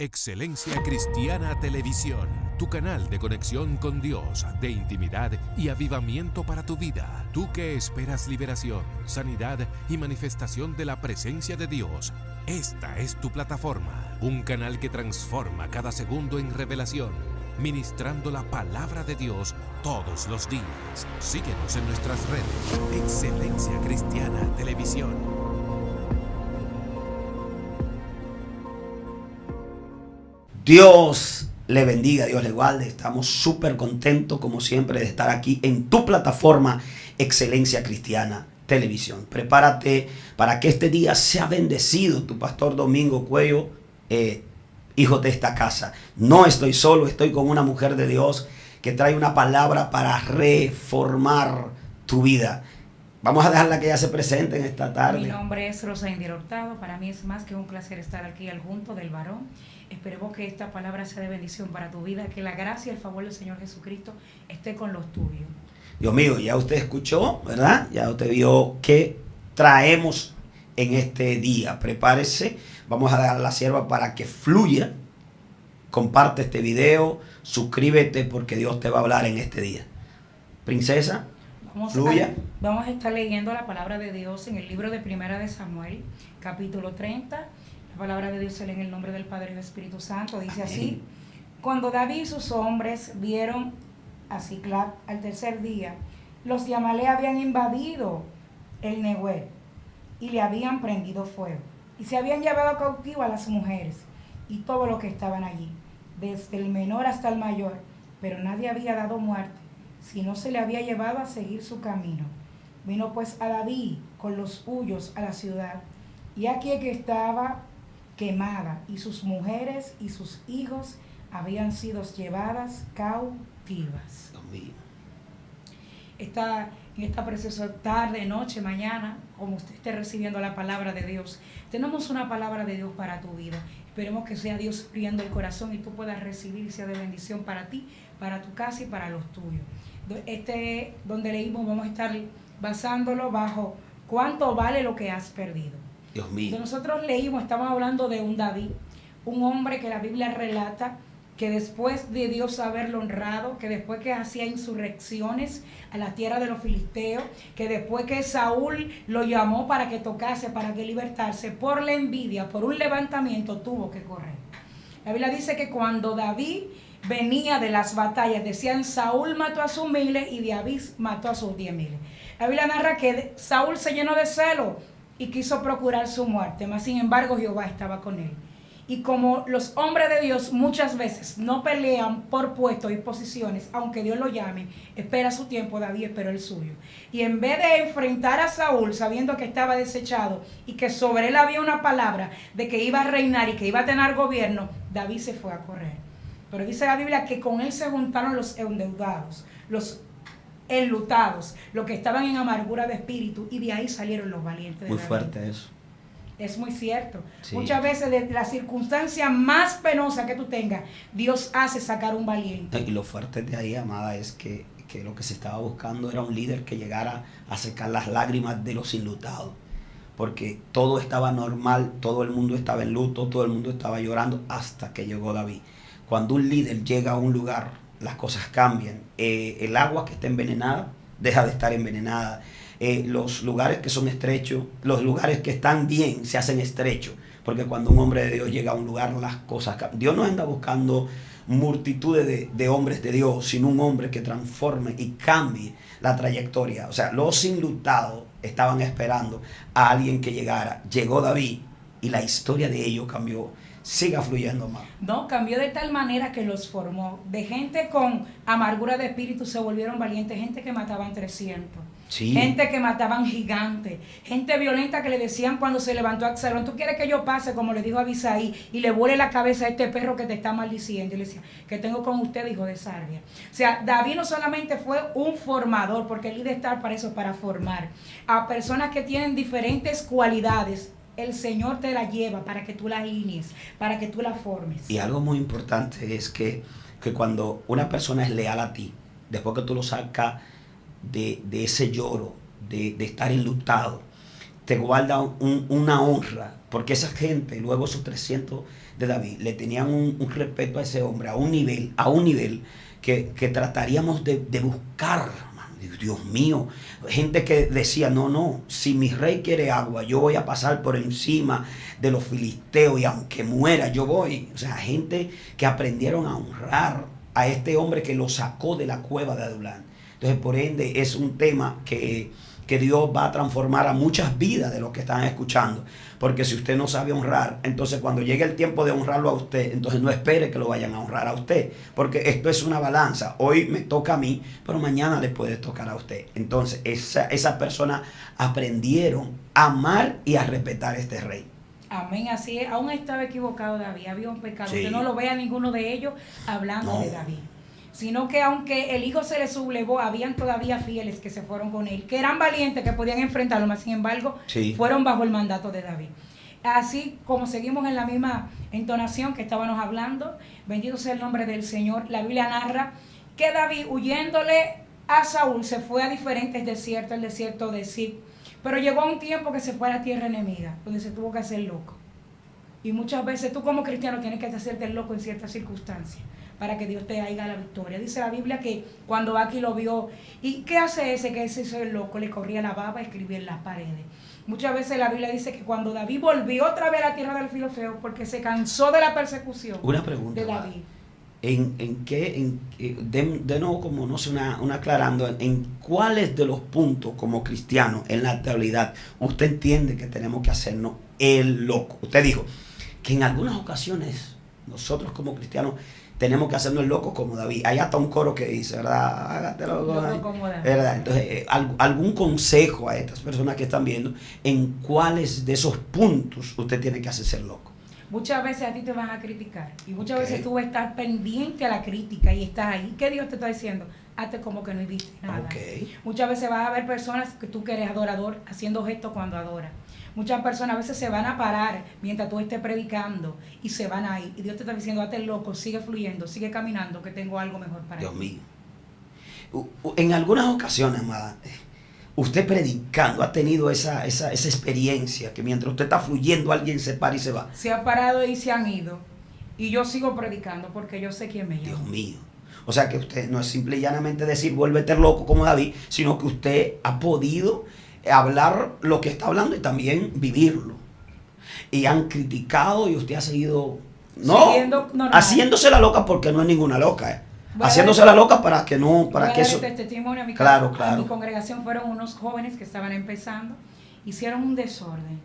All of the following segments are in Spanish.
Excelencia Cristiana Televisión, tu canal de conexión con Dios, de intimidad y avivamiento para tu vida. Tú que esperas liberación, sanidad y manifestación de la presencia de Dios, esta es tu plataforma. Un canal que transforma cada segundo en revelación, ministrando la palabra de Dios todos los días. Síguenos en nuestras redes. Excelencia Cristiana Televisión. Dios le bendiga, Dios le guarde. Estamos súper contentos, como siempre, de estar aquí en tu plataforma Excelencia Cristiana Televisión. Prepárate para que este día sea bendecido. Tu pastor Domingo Cuello, hijo de esta casa. No estoy solo, estoy con una mujer de Dios que trae una palabra para reformar tu vida. Vamos a dejarla que ella se presente en esta tarde. Mi nombre es Rosa Indira Hurtado. Para mí es más que un placer estar aquí al junto del varón. Esperemos que esta palabra sea de bendición para tu vida, que la gracia y el favor del Señor Jesucristo esté con los tuyos. Dios mío, ya usted escuchó, ¿verdad? Ya usted vio qué traemos en este día. Prepárese, vamos a dar la sierva para que fluya. Comparte este video, suscríbete porque Dios te va a hablar en este día. Princesa, fluya. Vamos a estar leyendo la palabra de Dios en el libro de Primera de Samuel, capítulo 30. La palabra de Dios se lee en el nombre del Padre y del Espíritu Santo. Dice así: cuando David y sus hombres vieron a Siclag al tercer día, los de Amalec habían invadido el Negueb y le habían prendido fuego. Y se habían llevado cautivo a las mujeres y todo lo que estaban allí, desde el menor hasta el mayor, pero nadie había dado muerte, sino se le había llevado a seguir su camino. Vino pues a David con los suyos a la ciudad, y aquí que estaba quemada, y sus mujeres y sus hijos habían sido llevadas cautivas. En esta preciosa tarde, noche, mañana, como usted esté recibiendo la palabra de Dios, tenemos una palabra de Dios para tu vida. Esperemos que sea Dios abriendo el corazón y tú puedas recibir y sea de bendición para ti, para tu casa y para los tuyos. Donde leímos, vamos a estar basándolo bajo cuánto vale lo que has perdido. Dios mío. Cuando nosotros leímos, estamos hablando de un David, un hombre que la Biblia relata que después de Dios haberlo honrado, que después que hacía insurrecciones a la tierra de los filisteos, que después que Saúl lo llamó para que tocase, para que libertarse, por la envidia, por un levantamiento, tuvo que correr. La Biblia dice que cuando David venía de las batallas, decían: Saúl mató a sus miles y David mató a sus 10,000. La Biblia narra que Saúl se llenó de celo y quiso procurar su muerte, mas sin embargo Jehová estaba con él. Y como los hombres de Dios muchas veces no pelean por puestos y posiciones, aunque Dios lo llame, espera su tiempo, David esperó el suyo. Y en vez de enfrentar a Saúl sabiendo que estaba desechado y que sobre él había una palabra de que iba a reinar y que iba a tener gobierno, David se fue a correr. Pero dice la Biblia que con él se juntaron los endeudados, los enlutados, los que estaban en amargura de espíritu, y de ahí salieron los valientes de Muy David. fuerte eso. Es muy cierto. Sí. Muchas veces de la circunstancia más penosa que tú tengas, Dios hace sacar un valiente. Y lo fuerte de ahí, amada, es que lo que se estaba buscando era un líder que llegara a secar las lágrimas de los enlutados. Porque todo estaba normal, todo el mundo estaba en luto, todo el mundo estaba llorando hasta que llegó David. Cuando un líder llega a un lugar, las cosas cambian. El agua que está envenenada deja de estar envenenada. Los lugares que son estrechos, los lugares que están bien se hacen estrechos, porque cuando un hombre de Dios llega a un lugar, las cosas cambian. Dios no anda buscando multitudes de hombres de Dios, sino un hombre que transforme y cambie la trayectoria. O sea, los enlutados estaban esperando a alguien que llegara. Llegó David y la historia de ellos cambió. Siga fluyendo más. No, cambió de tal manera que los formó. De gente con amargura de espíritu se volvieron valientes, gente que mataban 300. Sí. Gente que mataban gigantes, gente violenta que le decían cuando se levantó Absalón: ¿tú quieres que yo pase, como le dijo a Abisaí, y le vuele la cabeza a este perro que te está maldiciendo? Y le decía: ¿qué tengo con usted, hijo de Sarvia? O sea, David no solamente fue un formador, porque el líder está para eso, para formar a personas que tienen diferentes cualidades. El Señor te la lleva para que tú la alinees, para que tú la formes. Y algo muy importante es que cuando una persona es leal a ti, después que tú lo sacas de ese lloro, de estar enlutado, te guarda una honra, porque esa gente, luego esos 300 de David, le tenían un respeto a ese hombre, a un nivel que trataríamos de buscar. Dios mío, gente que decía, no, si mi rey quiere agua, yo voy a pasar por encima de los filisteos y aunque muera, yo voy. O sea, gente que aprendieron a honrar a este hombre que lo sacó de la cueva de Adulán. Entonces, por ende, es un tema que Dios va a transformar a muchas vidas de los que están escuchando. Porque si usted no sabe honrar, entonces cuando llegue el tiempo de honrarlo a usted, entonces no espere que lo vayan a honrar a usted. Porque esto es una balanza. Hoy me toca a mí, pero mañana le puede tocar a usted. Entonces esas personas aprendieron a amar y a respetar a este rey. Amén, así es. Aún estaba equivocado David, había un pecado. Sí. Usted no lo ve a ninguno de ellos hablando de David. Sino que aunque el hijo se le sublevó, habían todavía fieles que se fueron con él, que eran valientes, que podían enfrentarlo, mas sin embargo, fueron bajo el mandato de David. Así como seguimos en la misma entonación que estábamos hablando, bendito sea el nombre del Señor, la Biblia narra que David, huyéndole a Saúl, se fue a diferentes desiertos, el desierto de Ziph, pero llegó a un tiempo que se fue a la tierra enemiga, donde se tuvo que hacer loco. Y muchas veces tú como cristiano tienes que hacerte el loco en ciertas circunstancias, para que Dios te haga la victoria. Dice la Biblia que cuando Aquí lo vio, ¿y qué hace ese que se hizo el loco? Le corría la baba a escribir en las paredes. Muchas veces la Biblia dice que cuando David volvió otra vez a la tierra del filisteo, porque se cansó de la persecución. Una pregunta de David. De nuevo, como no sé, una aclarando, en cuáles de los puntos como cristianos en la actualidad usted entiende que tenemos que hacernos el loco. Usted dijo que en algunas ocasiones nosotros como cristianos tenemos que hacernos locos como David. Hay hasta un coro que dice, ¿verdad? Hágate loco como David. ¿Verdad? Entonces, algún consejo a estas personas que están viendo en cuáles de esos puntos usted tiene que hacerse loco. Muchas veces a ti te van a criticar y muchas veces tú vas a estar pendiente a la crítica y estás ahí. ¿Qué Dios te está diciendo? Hazte como que no hiciste nada. Muchas veces vas a ver personas que tú que eres adorador haciendo gestos cuando adoras. Muchas personas a veces se van a parar mientras tú estés predicando y se van a ir. Y Dios te está diciendo, hazte loco, sigue fluyendo, sigue caminando, que tengo algo mejor para ti. Dios mío. En algunas ocasiones, amada, usted predicando ha tenido esa experiencia que mientras usted está fluyendo alguien se para y se va. Se ha parado y se han ido. Y yo sigo predicando porque yo sé quién me llama. Dios mío. O sea que usted no es simple y llanamente decir vuélvete loco como David, sino que usted ha podido hablar lo que está hablando y también vivirlo. Y han criticado y usted ha seguido haciéndose la loca porque no es ninguna loca. Haciéndose la loca para que no, para que eso. Testimonio a mi claro. A mi congregación fueron unos jóvenes que estaban empezando, hicieron un desorden.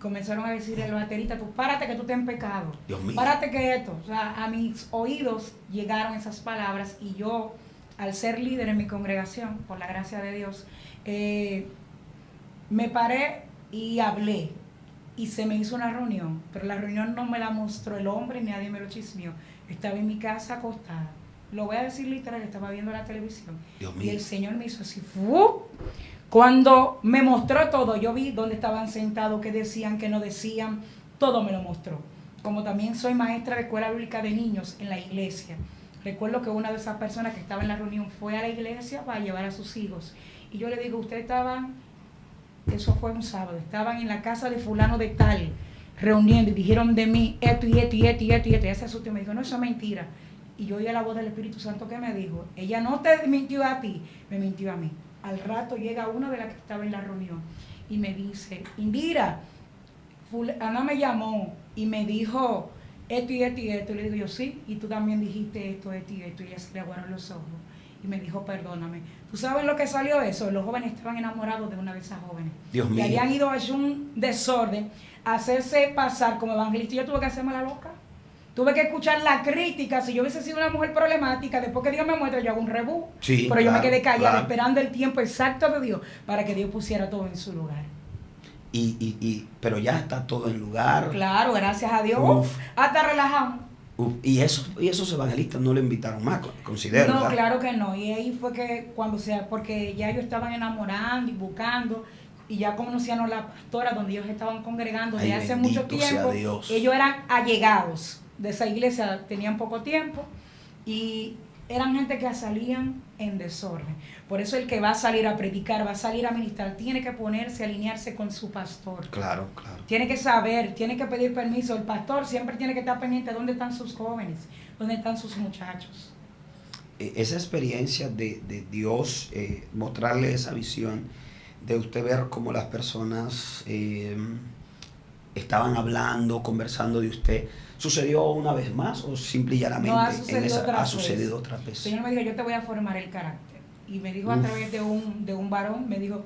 Comenzaron a decirle al baterista, tú párate que tú estás en pecado. Dios mío. Párate que esto. O sea, a mis oídos llegaron esas palabras y yo, al ser líder en mi congregación, por la gracia de Dios, me paré y hablé. Y se me hizo una reunión, pero la reunión no me la mostró el hombre, ni nadie me lo chismeó. Estaba en mi casa acostada. Lo voy a decir literal, estaba viendo la televisión. Dios mío. Y el Señor me hizo así. Cuando me mostró todo, yo vi dónde estaban sentados, qué decían, qué no decían. Todo me lo mostró. Como también soy maestra de escuela bíblica de niños en la iglesia. Recuerdo que una de esas personas que estaba en la reunión fue a la iglesia para llevar a sus hijos. Y yo le digo, ustedes estaban, eso fue un sábado, estaban en la casa de fulano de tal, reuniendo y dijeron de mí esto y esto y esto y esto y esto. Y ese asustó y me dijo, no, eso es mentira. Y yo oí la voz del Espíritu Santo que me dijo, ella no te mintió a ti, me mintió a mí. Al rato llega una de las que estaba en la reunión y me dice, Indira, Ana me llamó y me dijo esto y esto y esto. Y le digo yo, sí, y tú también dijiste esto y esto. Y ella se le aguaron los ojos y me dijo, perdóname. ¿Tú sabes lo que salió de eso? Los jóvenes estaban enamorados de una de esas jóvenes. Dios mío. Y habían ido a hacer un desorden, a hacerse pasar como evangelista. Y yo tuve que hacerme la loca. Tuve que escuchar la crítica. Si yo hubiese sido una mujer problemática, después que Dios me muestra, yo hago un rebú. Sí, pero yo me quedé callada, esperando el tiempo exacto de Dios para que Dios pusiera todo en su lugar. Pero ya está todo en lugar. Claro, gracias a Dios. Hasta relajamos. Y esos evangelistas no le invitaron más, considero. No, ¿verdad? claro que no. Y ahí fue que porque ya ellos estaban enamorando y buscando. Y ya conocían a la pastora donde ellos estaban congregando de hace mucho tiempo. Ellos eran allegados de esa iglesia, tenían poco tiempo y eran gente que salían en desorden. Por eso el que va a salir a predicar, va a salir a ministrar, tiene que ponerse, alinearse con su pastor. Claro, claro. Tiene que saber, tiene que pedir permiso. El pastor siempre tiene que estar pendiente de dónde están sus jóvenes, dónde están sus muchachos. Esa experiencia de Dios, mostrarle esa visión, de usted ver cómo las personas estaban hablando, conversando de usted, ¿sucedió una vez más o simple y llanamente No, ha sucedido otras veces? El Señor me dijo, yo te voy a formar el carácter. Y me dijo a través de un varón, me dijo,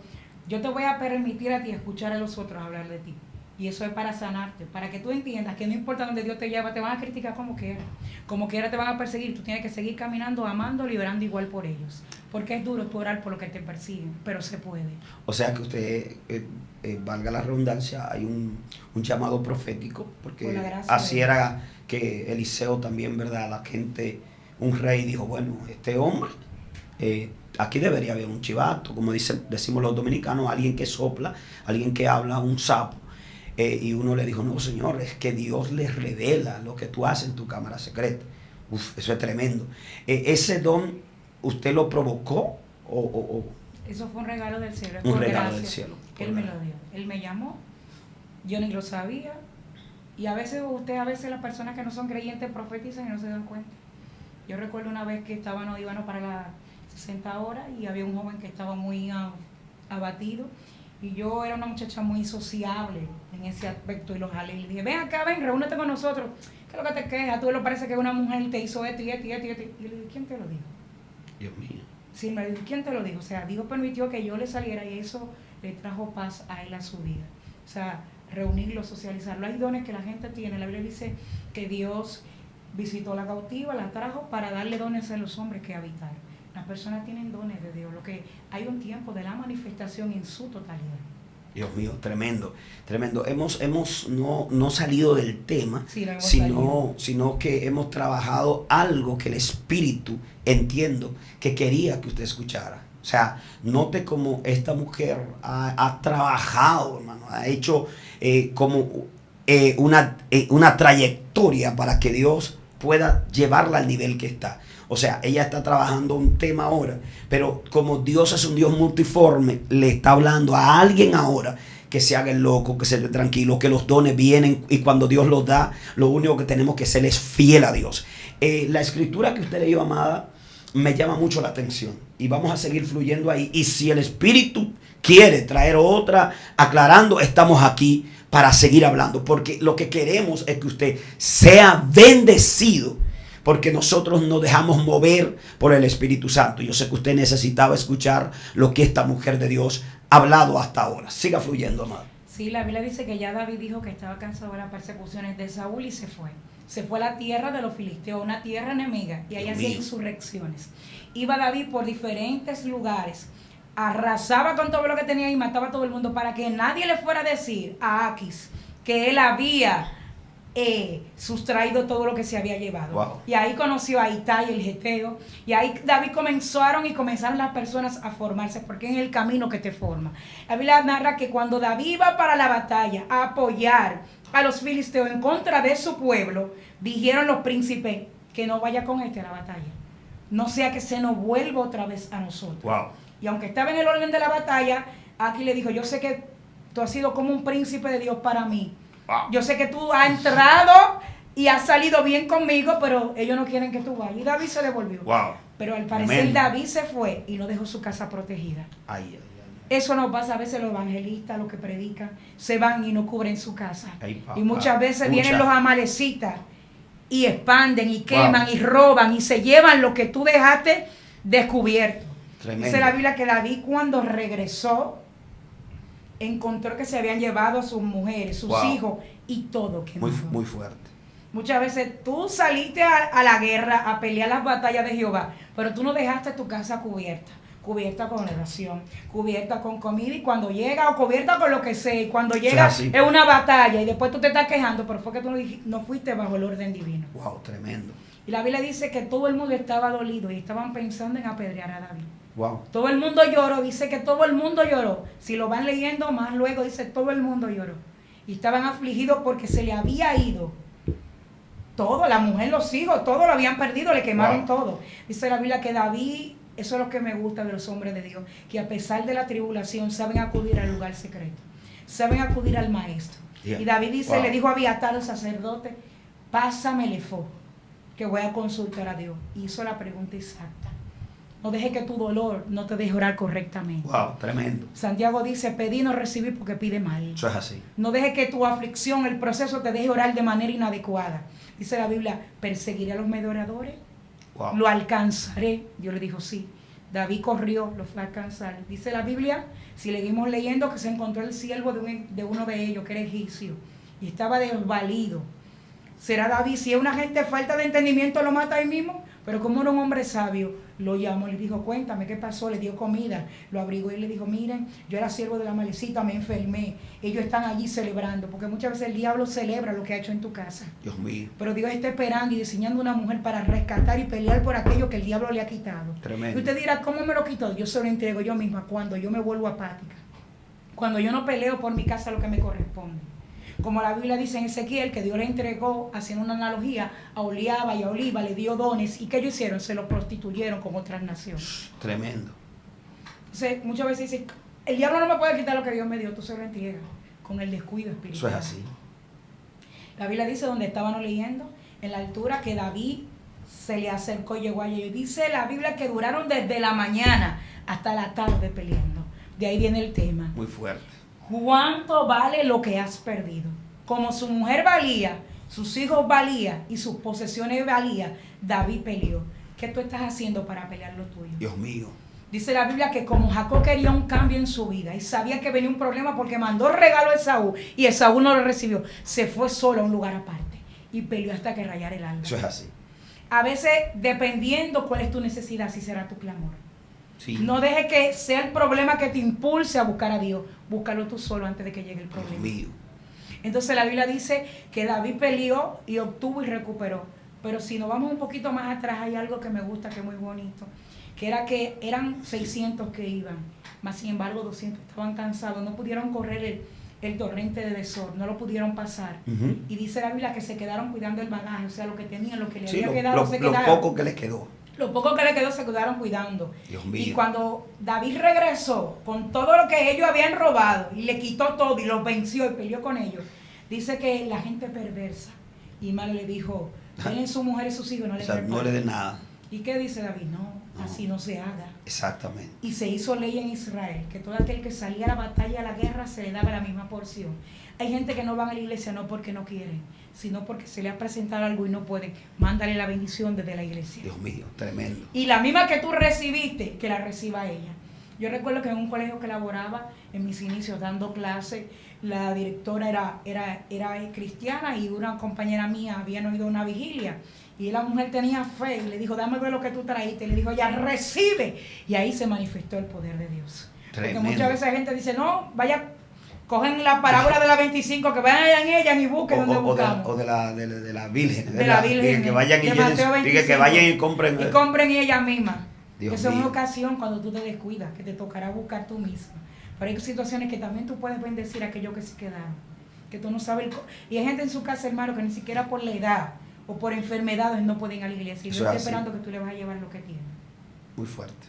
yo te voy a permitir a ti escuchar a los otros hablar de ti. Y eso es para sanarte, para que tú entiendas que no importa donde Dios te lleva, te van a criticar como quiera te van a perseguir, tú tienes que seguir caminando, amando, liberando igual por ellos. Porque es duro tú orar por lo que te persiguen, pero se puede. O sea que usted, valga la redundancia, hay un llamado profético, porque así era que Eliseo también, ¿verdad? La gente, un rey dijo, bueno, este hombre, aquí debería haber un chivato, como decimos los dominicanos, alguien que sopla, alguien que habla, un sapo. Y uno le dijo, no, señor, es que Dios les revela lo que tú haces en tu cámara secreta. Eso es tremendo. ¿Ese don usted lo provocó o...? Eso fue un regalo del cielo. Un regalo del cielo. Él me lo dio. Él me llamó, yo ni lo sabía. Y a veces las personas que no son creyentes profetizan y no se dan cuenta. Yo recuerdo una vez que íbamos para las 60 horas y había un joven que estaba muy abatido. Y yo era una muchacha muy sociable en ese aspecto y lo jalé y le dije, ven acá, ven, reúnete con nosotros. ¿Qué es lo que te queja? Tú lo parece que una mujer te hizo esto y esto y esto y esto. Y yo le dije, ¿quién te lo dijo? Dios mío. Sí, me dijo, ¿quién te lo dijo? O sea, Dios permitió que yo le saliera y eso le trajo paz a él a su vida. O sea, reunirlo, socializarlo. Hay dones que la gente tiene. La Biblia dice que Dios visitó la cautiva, la trajo para darle dones a los hombres que habitaron. Las personas tienen dones de Dios, lo que hay un tiempo de la manifestación en su totalidad. Dios mío, tremendo, tremendo. Hemos no salido del tema, sí, sino que hemos trabajado algo que el Espíritu, entiendo, que quería que usted escuchara. O sea, note cómo esta mujer ha trabajado, hermano, ha hecho una trayectoria para que Dios pueda llevarla al nivel que está. O sea, ella está trabajando un tema ahora, pero como Dios es un Dios multiforme, le está hablando a alguien ahora que se haga el loco, que se dé tranquilo, que los dones vienen y cuando Dios los da, lo único que tenemos que ser es fiel a Dios. La escritura que usted leyó, amada, me llama mucho la atención y vamos a seguir fluyendo ahí. Y si el Espíritu quiere traer otra aclarando, estamos aquí para seguir hablando, porque lo que queremos es que usted sea bendecido. Porque nosotros nos dejamos mover por el Espíritu Santo. Yo sé que usted necesitaba escuchar lo que esta mujer de Dios ha hablado hasta ahora. Siga fluyendo, amado. Sí, la Biblia dice que ya David dijo que estaba cansado de las persecuciones de Saúl y se fue. Se fue a la tierra de los filisteos, una tierra enemiga, y ahí hacía insurrecciones. Iba David por diferentes lugares, arrasaba con todo lo que tenía y mataba a todo el mundo para que nadie le fuera a decir a Aquis que él había sustraído todo lo que se había llevado. Wow. Y ahí conoció a Itai el Geteo, y ahí David comenzaron las personas a formarse, porque es en el camino que te forma. La Biblia narra que cuando David iba para la batalla a apoyar a los filisteos en contra de su pueblo, dijeron los príncipes que no vaya con a la batalla, no sea que se nos vuelva otra vez a nosotros. Wow. Y aunque estaba en el orden de la batalla, aquí le dijo, yo sé que tú has sido como un príncipe de Dios para mí. Wow. Yo sé que tú has entrado y has salido bien conmigo, pero ellos no quieren que tú vayas. Y David se devolvió. Wow. Pero al parecer Amén. David se fue y no dejó su casa protegida. Ay. Eso nos pasa a veces los evangelistas, los que predican, se van y no cubren su casa. Ay, y muchas veces vienen los amalecitas y expanden y queman y roban y se llevan lo que tú dejaste descubierto. Tremendo. Dice la Biblia que David cuando regresó, encontró que se habían llevado a sus mujeres, sus hijos y todo quemado. Muy fuerte. Muchas veces tú saliste a la guerra, a pelear las batallas de Jehová, pero tú no dejaste tu casa cubierta con oración, cubierta con comida, y cuando llega, o cubierta con lo que sea, y cuando llega es una batalla y después tú te estás quejando, pero fue que tú no fuiste bajo el orden divino. Wow, tremendo. Y la Biblia dice que todo el mundo estaba dolido y estaban pensando en apedrear a David. Wow. Todo el mundo lloró, dice que todo el mundo lloró. Si lo van leyendo más luego, dice todo el mundo lloró. Y estaban afligidos porque se le había ido todo, la mujer, los hijos, todo lo habían perdido, le quemaron Wow. todo. Dice la Biblia que David, eso es lo que me gusta de los hombres de Dios, que a pesar de la tribulación saben acudir al lugar secreto, saben acudir al maestro. Yeah. Y David dice, Wow. le dijo a Abiatar, el sacerdote, pásame el efod, que voy a consultar a Dios. Y hizo la pregunta exacta. No deje que tu dolor no te deje orar correctamente. Wow, tremendo. Santiago dice, pedí no recibir porque pide mal. Eso es así. No deje que tu aflicción, el proceso te deje orar de manera inadecuada. Dice la Biblia, perseguiré a los merodeadores, Wow. lo alcanzaré. Dios le dijo sí. David corrió, lo fue a alcanzar. Dice la Biblia, si seguimos leyendo, que se encontró el siervo de uno de ellos, que era egipcio, y estaba desvalido. ¿Será David? Si es una gente falta de entendimiento, lo mata ahí mismo. Pero como era un hombre sabio, lo llamó, le dijo, cuéntame qué pasó, le dio comida, lo abrigó y le dijo, miren, yo era siervo de la malecita, me enfermé, ellos están allí celebrando, porque muchas veces el diablo celebra lo que ha hecho en tu casa. Dios mío. Pero Dios está esperando y diseñando una mujer para rescatar y pelear por aquello que el diablo le ha quitado. Tremendo. Y usted dirá, ¿cómo me lo quitó? Yo se lo entrego yo misma cuando yo me vuelvo apática, cuando yo no peleo por mi casa lo que me corresponde. Como la Biblia dice en Ezequiel, que Dios le entregó, haciendo una analogía, a Oliaba y a Oliva, le dio dones. ¿Y qué ellos hicieron? Se lo prostituyeron con otras naciones. Tremendo. Entonces, muchas veces dicen, el diablo no me puede quitar lo que Dios me dio, tú se lo entregas, con el descuido Eso espiritual. es así. La Biblia dice, donde estábamos leyendo, en la altura, que David se le acercó y llegó allí. Dice la Biblia que duraron desde la mañana hasta la tarde peleando. De ahí viene el tema. Muy fuerte. ¿Cuánto vale lo que has perdido? Como su mujer valía, sus hijos valían y sus posesiones valían, David peleó. ¿Qué tú estás haciendo para pelear lo tuyo? Dios mío. Dice la Biblia que como Jacob quería un cambio en su vida y sabía que venía un problema porque mandó regalo a Esaú y Esaú no lo recibió, se fue solo a un lugar aparte y peleó hasta que rayara el alba. Eso es así. A veces, dependiendo cuál es tu necesidad, así será tu clamor. Sí. No deje que sea el problema que te impulse a buscar a Dios. Búscalo tú solo antes de que llegue el Dios problema. mío. Entonces la Biblia dice que David peleó y obtuvo y recuperó. Pero si nos vamos un poquito más atrás, hay algo que me gusta, que es muy bonito. Que era que eran 600 que iban, más sin embargo 200 estaban cansados, no pudieron correr el torrente de Besor, no lo pudieron pasar. Ujú. Y dice la Biblia que se quedaron cuidando el bagaje, o sea, lo que tenían, lo que le Sí, había quedado, se lo quedaron. poco que les quedó. Lo poco que le quedó se quedaron cuidando. Dios mío. Y cuando David regresó con todo lo que ellos habían robado y le quitó todo y los venció y peleó con ellos, dice que la gente perversa y mal le dijo, denle su mujer y sus hijos, no O le sea, no le den nada. ¿Y qué dice David? No, No. así no se haga. Exactamente. Y se hizo ley en Israel, que todo aquel que salía a la batalla, a la guerra, se le daba la misma porción. Hay gente que no van a la iglesia no porque no quieren, sino porque se le ha presentado algo y no pueden. Mándale la bendición desde la iglesia. Dios mío, tremendo. Y la misma que tú recibiste, que la reciba ella. Yo recuerdo que en un colegio que laboraba, en mis inicios dando clases, la directora era cristiana y una compañera mía habían oído una vigilia. Y la mujer tenía fe y le dijo, dame ver lo que tú traíste. Y le dijo, ya recibe. Y ahí se manifestó el poder de Dios. Tremendo. Porque muchas veces la gente dice, no, vaya, cogen la parábola de la 25, que vayan ellas y busquen donde buscamos. O de la Virgen. De la Virgen, Que vayan y de Mateo llenen, que 25. vayan y compren. Y compren ellas mismas. Dios Esa es una mío. ocasión cuando tú te descuidas, que te tocará buscar tú misma. Pero hay situaciones que también tú puedes bendecir a aquellos que se quedaron. Que tú no sabes. Y hay gente en su casa, hermano, que ni siquiera por la edad o por enfermedades no pueden ir a la iglesia. Y Eso yo estoy es así. esperando que tú le vas a llevar lo que tiene. Muy fuerte.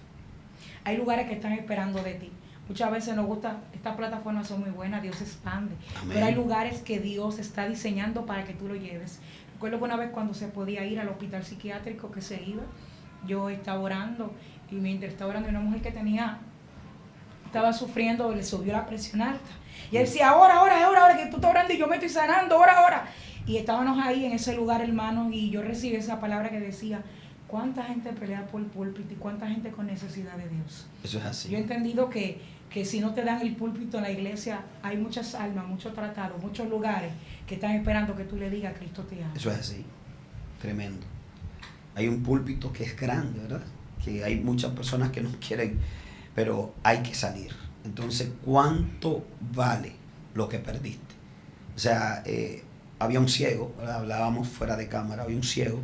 Hay lugares que están esperando de ti. Muchas veces nos gusta, estas plataformas son muy buenas, Dios expande. Amén. Pero hay lugares que Dios está diseñando para que tú lo lleves. Recuerdo que una vez cuando se podía ir al hospital psiquiátrico que se iba, yo estaba orando y mientras estaba orando una mujer que estaba sufriendo, le subió la presión alta. Y él decía, ahora, que tú estás orando y yo me estoy sanando, ahora. Y estábamos ahí en ese lugar, hermanos, y yo recibí esa palabra que decía, ¿cuánta gente pelea por el púlpito y cuánta gente con necesidad de Dios? Eso es así. Yo he entendido que si no te dan el púlpito en la iglesia, hay muchas almas, muchos tratados, muchos lugares que están esperando que tú le digas, Cristo te ama. Eso es así. Tremendo. Hay un púlpito que es grande, ¿verdad? Que hay muchas personas que no quieren, pero hay que salir. Entonces, ¿cuánto vale lo que perdiste? O sea, había un ciego, ¿verdad? Hablábamos fuera de cámara, había un ciego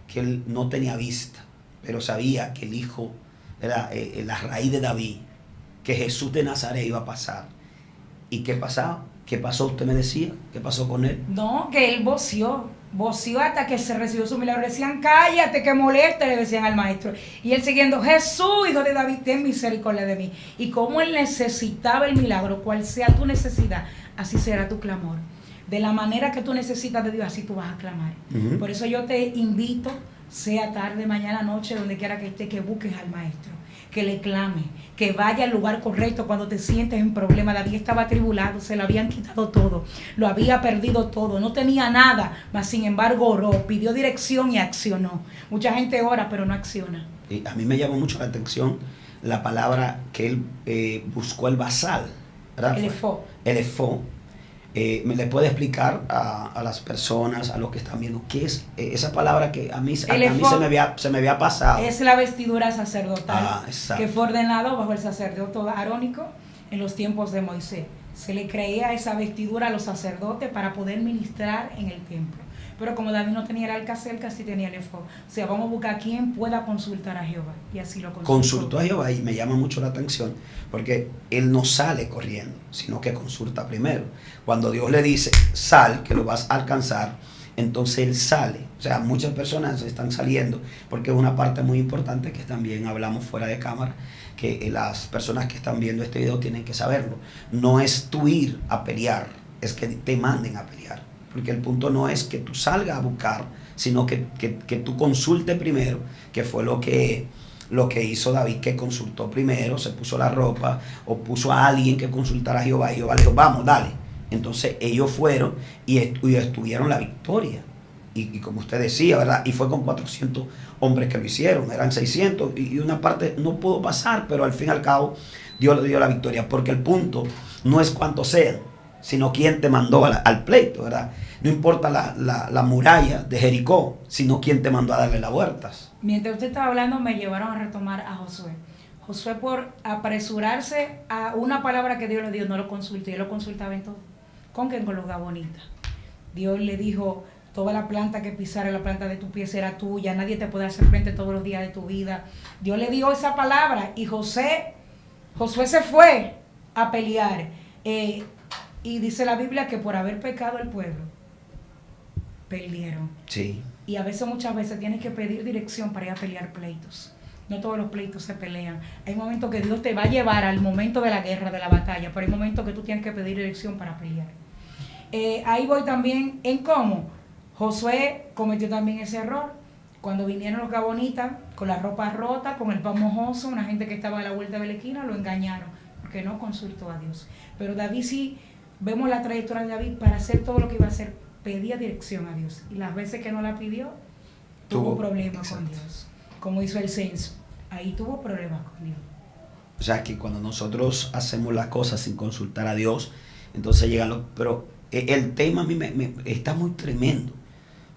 que él no tenía vista, pero sabía que el hijo era la raíz de David, que Jesús de Nazaret iba a pasar. ¿Y qué pasaba? ¿Qué pasó? Usted me decía, ¿qué pasó con él? No, que él voció. voció hasta que se recibió su milagro. Decían, cállate, que molesta, le decían al maestro. Y él siguiendo, Jesús, hijo de David, ten misericordia de mí. Y como él necesitaba el milagro, cual sea tu necesidad, así será tu clamor. De la manera que tú necesitas de Dios, así tú vas a clamar. Por eso yo te invito, sea tarde, mañana, noche, donde quiera que esté, que busques al maestro, que le clame, que vaya al lugar correcto cuando te sientes en problema. David estaba atribulado, se le habían quitado todo, lo había perdido todo, no tenía nada, mas sin embargo oró, pidió dirección y accionó. Mucha gente ora, pero no acciona. Y a mí me llamó mucho la atención la palabra que él buscó, el basal, ¿verdad? El efod. El efod. ¿Me le puede explicar a las personas, a los que están viendo, qué es esa palabra que a mí se me había pasado? Es la vestidura sacerdotal que fue ordenado bajo el sacerdote arónico en los tiempos de Moisés. Se le creía esa vestidura a los sacerdotes para poder ministrar en el templo. Pero como David no tenía el arca cerca, sí tenía el efod. O sea, vamos a buscar a quien pueda consultar a Jehová. Y así lo consultó a Jehová, y me llama mucho la atención, porque él no sale corriendo, sino que consulta primero. Cuando Dios le dice, sal, que lo vas a alcanzar, entonces él sale. O sea, muchas personas están saliendo, porque es una parte muy importante que también hablamos fuera de cámara, que las personas que están viendo este video tienen que saberlo. No es tú ir a pelear, es que te manden a pelear. Porque el punto no es que tú salgas a buscar, sino que tú consultes primero, que fue lo que hizo David, que consultó primero, se puso la ropa, o puso a alguien que consultara a Jehová, y Jehová le dijo, vamos, dale. Entonces ellos fueron y estuvieron la victoria. Y como usted decía, ¿verdad? Y fue con 400 hombres que lo hicieron, eran 600, y una parte no pudo pasar, pero al fin y al cabo Dios le dio la victoria, porque el punto no es cuántos sean, sino quién te mandó al pleito, ¿verdad? No importa la muralla de Jericó, sino quién te mandó a darle las vueltas. Mientras usted estaba hablando, me llevaron a retomar a Josué. Josué, por apresurarse a una palabra que Dios le dio, no lo consultó. Yo lo consultaba en todo. Con los gabonitas. Dios le dijo, toda la planta que pisara, la planta de tu pie será tuya, nadie te puede hacer frente todos los días de tu vida. Dios le dio esa palabra, y Josué se fue a pelear. Y dice la Biblia que por haber pecado el pueblo, perdieron. Sí. Y muchas veces tienes que pedir dirección para ir a pelear pleitos. No todos los pleitos se pelean. Hay momentos que Dios te va a llevar al momento de la guerra, de la batalla, pero hay momentos que tú tienes que pedir dirección para pelear. Ahí voy también en cómo Josué cometió también ese error. Cuando vinieron los gabonitas con la ropa rota, con el pan mojoso, una gente que estaba a la vuelta de la esquina, lo engañaron, porque no consultó a Dios. Pero David sí, vemos la trayectoria de David para hacer todo lo que iba a hacer, pedía dirección a Dios. Y las veces que no la pidió, tuvo problemas con Dios. Como hizo el censo, ahí tuvo problemas con Dios. O sea, que cuando nosotros hacemos las cosas sin consultar a Dios, entonces llegan los... Pero el tema a mí me está muy tremendo.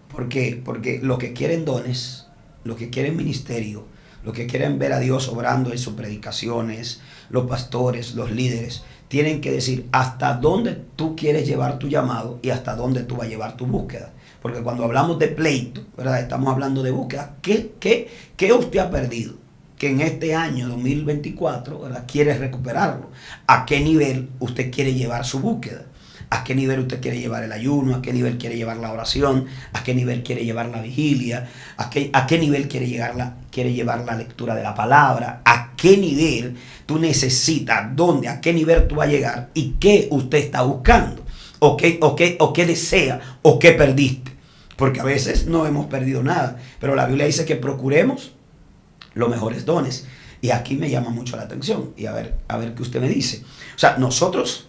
Porque los que quieren dones, los que quieren ministerio, los que quieren ver a Dios obrando en sus predicaciones, los pastores, los líderes, tienen que decir hasta dónde tú quieres llevar tu llamado y hasta dónde tú vas a llevar tu búsqueda. Porque cuando hablamos de pleito, ¿verdad? Estamos hablando de búsqueda. ¿Qué usted ha perdido? Que en este año 2024, ¿verdad?, quiere recuperarlo. ¿A qué nivel usted quiere llevar su búsqueda? ¿A qué nivel usted quiere llevar el ayuno? ¿A qué nivel quiere llevar la oración? ¿A qué nivel quiere llevar la vigilia? ¿A qué nivel quiere llevar la lectura de la palabra? ¿A qué nivel tú necesitas? ¿Dónde? ¿A qué nivel tú vas a llegar? ¿Y qué usted está buscando? ¿O qué desea? ¿O qué perdiste? Porque a veces no hemos perdido nada. Pero la Biblia dice que procuremos los mejores dones. Y aquí me llama mucho la atención. Y a ver qué usted me dice. O sea, nosotros...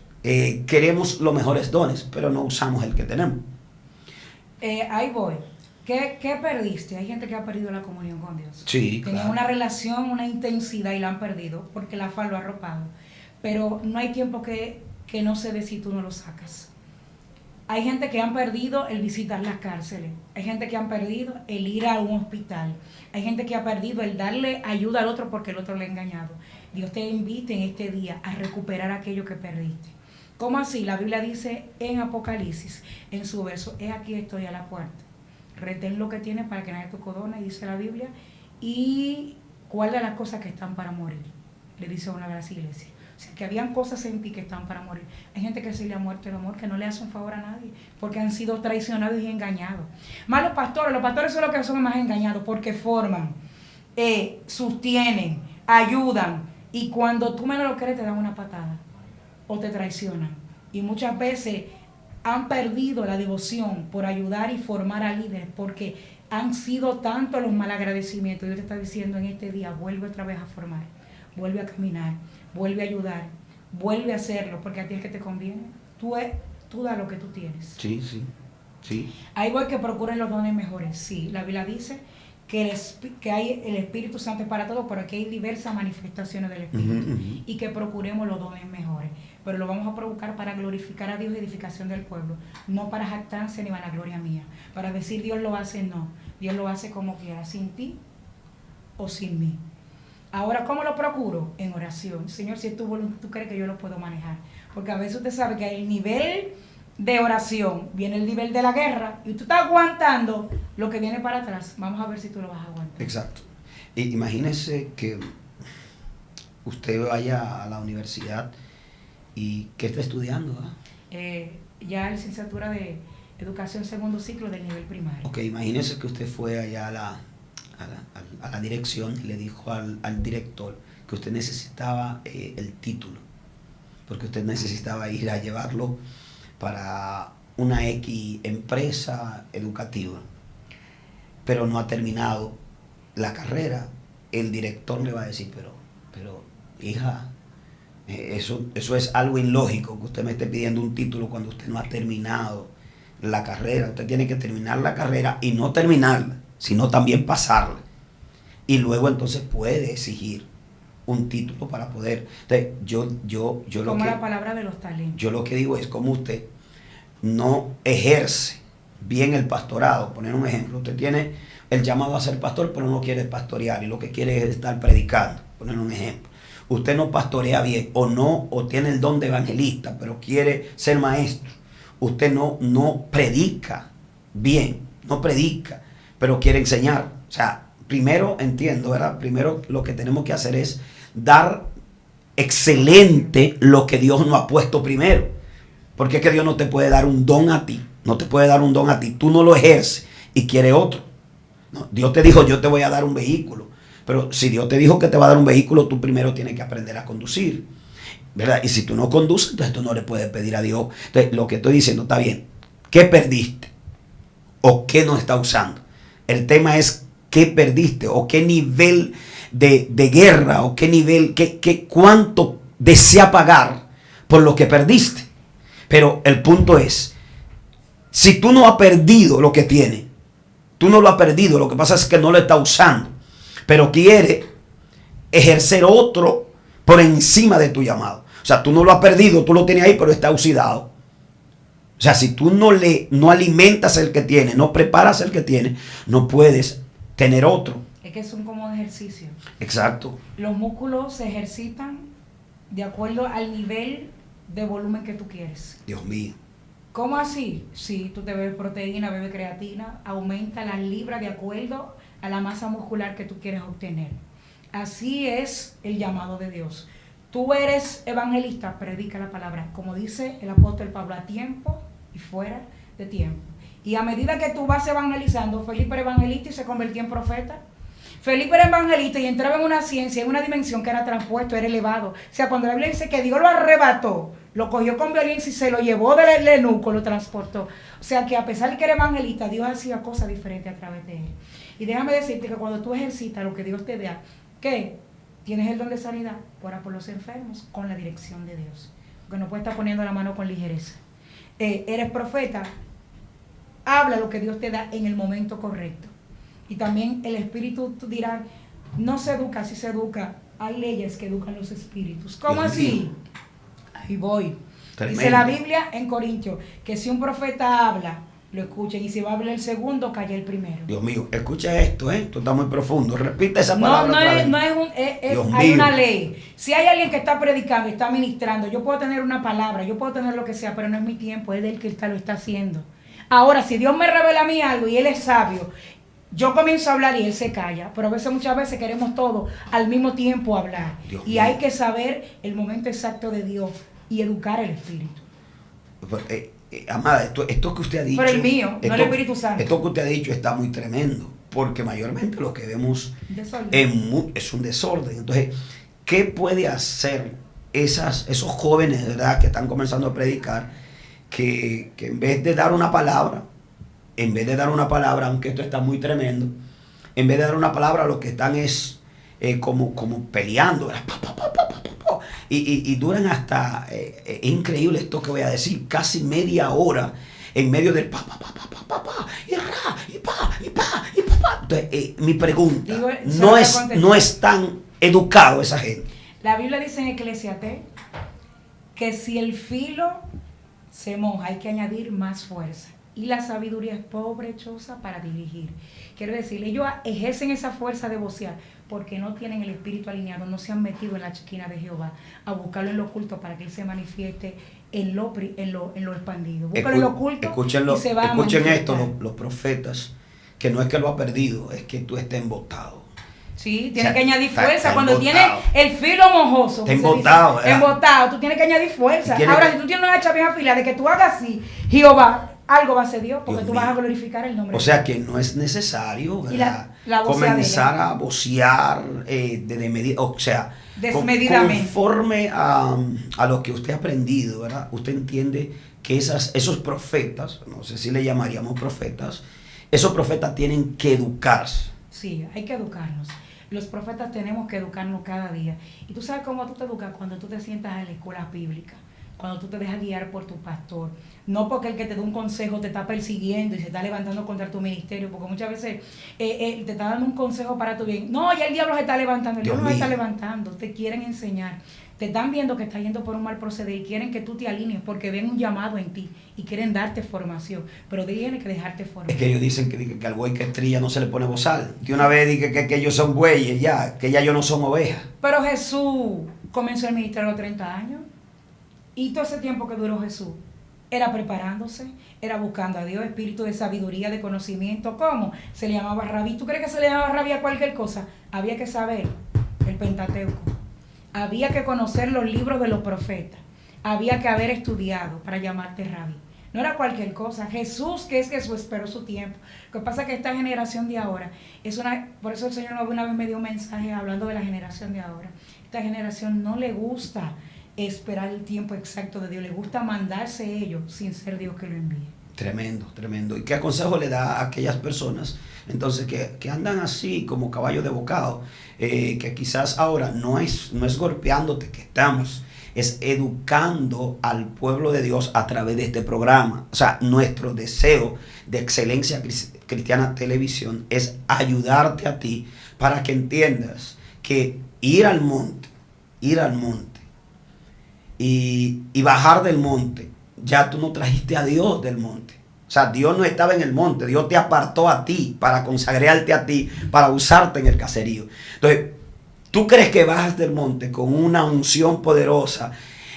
queremos los mejores dones, pero no usamos el que tenemos. Ahí voy. ¿Qué perdiste? Hay gente que ha perdido la comunión con Dios. Sí, Tenían claro. una relación, una intensidad, y la han perdido porque la fa lo ha arropado. Pero no hay tiempo que no se dé si tú no lo sacas. Hay gente que han perdido el visitar las cárceles. Hay gente que han perdido el ir a un hospital. Hay gente que ha perdido el darle ayuda al otro porque el otro le ha engañado. Dios te invita en este día a recuperar aquello que perdiste. ¿Cómo así? La Biblia dice en Apocalipsis, en su verso, he aquí estoy a la puerta. Retén lo que tienes para que nadie te codone, dice la Biblia, y guarda las cosas que están para morir, le dice una de las iglesias. O O sea, que habían cosas en ti que están para morir. Hay gente que se le ha muerto el amor, que no le hace un favor a nadie, porque han sido traicionados y engañados. Más los pastores son los que son más engañados, porque forman, sostienen, ayudan, y cuando tú menos lo crees te dan una patada, o te traicionan. Y muchas veces han perdido la devoción por ayudar y formar a líderes, porque han sido tantos los malagradecimientos. Dios te está diciendo en este día, vuelve otra vez a formar, vuelve a caminar, vuelve a ayudar, vuelve a hacerlo, porque a ti es que te conviene. Tú da lo que tú tienes. Sí, sí, sí. Ahí voy que procuren los dones mejores. Sí, la Biblia dice que hay el Espíritu Santo para todo, pero aquí hay diversas manifestaciones del Espíritu. Y que procuremos los dones mejores. Pero lo vamos a provocar para glorificar a Dios y edificación del pueblo, no para jactancia ni vanagloria mía, para decir Dios lo hace, no. Dios lo hace como quiera, sin ti o sin mí. Ahora, ¿cómo lo procuro? En oración. Señor, si es tu voluntad, tú crees que yo lo puedo manejar. Porque a veces usted sabe que el nivel de oración viene el nivel de la guerra y tú estás aguantando lo que viene para atrás. Vamos a ver si tú lo vas a aguantar. Exacto. Imagínese que usted vaya a la universidad y ¿qué está estudiando? Ya licenciatura de educación segundo ciclo del nivel primario. Ok, imagínese que usted fue allá a la dirección y le dijo al director que usted necesitaba el título, porque usted necesitaba ir a llevarlo para una X empresa educativa, pero no ha terminado la carrera. El director le va a decir, pero hija, eso es algo ilógico que usted me esté pidiendo un título cuando usted no ha terminado la carrera. Usted tiene que terminar la carrera y no terminarla, sino también pasarla. Y luego entonces puede exigir un título para poder. Entonces, yo como la palabra de los talentos. Yo lo que digo es como usted no ejerce bien el pastorado. Poner un ejemplo, usted tiene el llamado a ser pastor, pero no quiere pastorear y lo que quiere es estar predicando. Poner un ejemplo. Usted no pastorea bien o tiene el don de evangelista, pero quiere ser maestro. Usted no predica bien, no predica, pero quiere enseñar. O sea, primero entiendo, ¿verdad? Primero lo que tenemos que hacer es dar excelente lo que Dios nos ha puesto primero. Porque es que Dios no te puede dar un don a ti. No te puede dar un don a ti. Tú no lo ejerces y quiere otro. No, Dios te dijo, yo te voy a dar un vehículo. Pero si Dios te dijo que te va a dar un vehículo, tú primero tienes que aprender a conducir, ¿verdad? Y si tú no conduces, entonces tú no le puedes pedir a Dios. Entonces, lo que estoy diciendo está bien. ¿Qué perdiste? ¿O qué no está usando? El tema es qué perdiste o qué nivel de guerra o qué nivel, cuánto desea pagar por lo que perdiste. Pero el punto es, si tú no has perdido lo que tienes, tú no lo has perdido, lo que pasa es que no lo está usando, pero quiere ejercer otro por encima de tu llamado. O sea, tú no lo has perdido, tú lo tienes ahí, pero está oxidado. O sea, si tú no alimentas el que tienes, no preparas el que tienes, no puedes tener otro. Es que son como ejercicio. Exacto. Los músculos se ejercitan de acuerdo al nivel de volumen que tú quieres. Dios mío. ¿Cómo así? Si tú te bebes proteína, bebes creatina, aumenta las libras de acuerdo a la masa muscular que tú quieres obtener. Así es el llamado de Dios. Tú eres evangelista, predica la palabra, como dice el apóstol Pablo, a tiempo y fuera de tiempo. Y a medida que tú vas evangelizando, Felipe era evangelista y se convirtió en profeta. Felipe era evangelista y entraba en una ciencia, en una dimensión que era transpuesto, era elevado. O sea, cuando la Biblia dice que Dios lo arrebató, lo cogió con violencia y se lo llevó del eunuco, lo transportó. O sea, que a pesar de que era evangelista, Dios hacía cosas diferentes a través de él. Y déjame decirte que cuando tú ejercitas lo que Dios te da, ¿qué? Tienes el don de sanidad, ora por los enfermos con la dirección de Dios. Porque no puedes estar poniendo la mano con ligereza. Eres profeta, habla lo que Dios te da en el momento correcto. Y también el espíritu, tú dirás, no se educa, si se educa. Hay leyes que educan los espíritus. ¿Cómo Dios así? mío. Ahí voy. Tremendo. Dice la Biblia en Corintios que si un profeta habla, lo escuchen. Y si va a hablar el segundo, calla el primero. Dios mío, escucha esto, esto está muy profundo. Repite esa palabra. No, hay una ley. Si hay alguien que está predicando, está ministrando, yo puedo tener una palabra, yo puedo tener lo que sea, pero no es mi tiempo, es del que lo está haciendo. Ahora, si Dios me revela a mí algo y Él es sabio, Yo comienzo a hablar y él se calla, pero muchas veces queremos todos al mismo tiempo hablar. Dios y mío. hay que saber el momento exacto de Dios y educar el espíritu. Amada, esto que usted ha dicho... Pero el mío, no el Espíritu Santo. Esto que usted ha dicho está muy tremendo, porque mayormente lo que vemos es un desorden. Entonces, ¿qué puede hacer esos jóvenes, ¿verdad?, que están comenzando a predicar, que en vez de dar una palabra, aunque esto está muy tremendo, en vez de dar una palabra, lo que están es como peleando, ¿verdad? Y duran hasta, es increíble esto que voy a decir, casi media hora en medio del y pa. Entonces, mi pregunta, no es tan educado esa gente. La Biblia dice en Eclesiastés que si el filo se moja hay que añadir más fuerza. Y la sabiduría es provechosa para dirigir. Quiero decir, ellos ejercen esa fuerza de vocear porque no tienen el espíritu alineado, no se han metido en la esquina de Jehová a buscarlo en lo oculto para que él se manifieste en lo expandido. Búscalo en lo oculto y se va a escuchen manifestar. esto, los profetas, que no es que lo ha perdido, es que tú estés embotado. Sí, tienes O sea, que añadir fuerza. está cuando embotado. tienes el filo mojoso, Está embotado, ¿verdad? embotado, tú tienes que añadir fuerza. Tienes Ahora, que- si tú tienes una hacha bien afilada de que tú hagas así, Jehová, algo va a ser Dios, porque Dios tú mío. vas a glorificar el nombre O de sea Dios. que no es necesario, Y ¿verdad?, la voceadera. comenzar a vocear o sea, Desmedidamente. conforme a lo que usted ha aprendido, ¿verdad? Usted entiende que esos profetas, no sé si le llamaríamos profetas, esos profetas tienen que educarse. Sí, hay que educarnos. Los profetas tenemos que educarnos cada día. Y tú sabes cómo tú te educas cuando tú te sientas en la escuela bíblica, cuando tú te dejas guiar por tu pastor. No porque el que te da un consejo te está persiguiendo y se está levantando contra tu ministerio, porque muchas veces te está dando un consejo para tu bien. No, ya el diablo se está levantando, el Dios diablo no se está mío. levantando, te quieren enseñar. Te están viendo que estás yendo por un mal proceder y quieren que tú te alinees porque ven un llamado en ti y quieren darte formación, pero tienes que dejarte formar. Es que ellos dicen que al buey que trilla no se le pone bozal. Que una vez dije que ellos son bueyes ya, que ya ellos no son ovejas. Pero Jesús comenzó el ministerio a los 30 años. Y todo ese tiempo que duró Jesús era preparándose, era buscando a Dios, espíritu de sabiduría, de conocimiento. ¿Cómo? Se le llamaba rabí. ¿Tú crees que se le llamaba rabí a cualquier cosa? Había que saber el Pentateuco. Había que conocer los libros de los profetas. Había que haber estudiado para llamarte rabí. No era cualquier cosa. Jesús, que es Jesús, esperó su tiempo. Lo que pasa es que esta generación de ahora, por eso el Señor una vez me dio un mensaje hablando de la generación de ahora. Esta generación no le gusta esperar el tiempo exacto de Dios, le gusta mandarse ellos sin ser Dios que lo envíe. Tremendo, tremendo. ¿Y qué consejo le da a aquellas personas entonces que andan así como caballo de bocado? Que quizás ahora no es golpeándote que estamos, es educando al pueblo de Dios a través de este programa. O sea, nuestro deseo de Excelencia Cristiana Televisión es ayudarte a ti para que entiendas que ir al monte y bajar del monte, ya tú no trajiste a Dios del monte. O sea, Dios no estaba en el monte, Dios te apartó a ti para consagrarte a ti, para usarte en el caserío. Entonces, tú crees que bajas del monte con una unción poderosa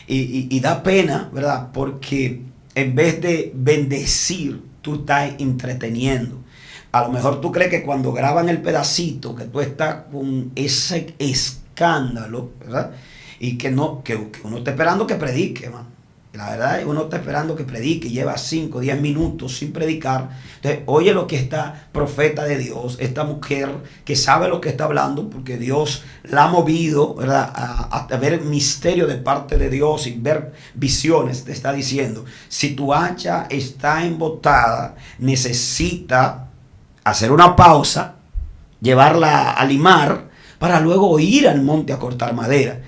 y da pena, ¿verdad? Porque en vez de bendecir, tú estás entreteniendo. A lo mejor tú crees que cuando graban el pedacito, que tú estás con ese escándalo, ¿verdad? Y que uno está esperando que predique, man. La verdad, uno está esperando que predique, lleva 5, 10 minutos sin predicar. Entonces, oye lo que esta profeta de Dios, esta mujer que sabe lo que está hablando, porque Dios la ha movido, ¿verdad?, a ver misterio de parte de Dios y ver visiones. Te está diciendo, si tu hacha está embotada, necesita hacer una pausa, llevarla a limar, para luego ir al monte a cortar madera.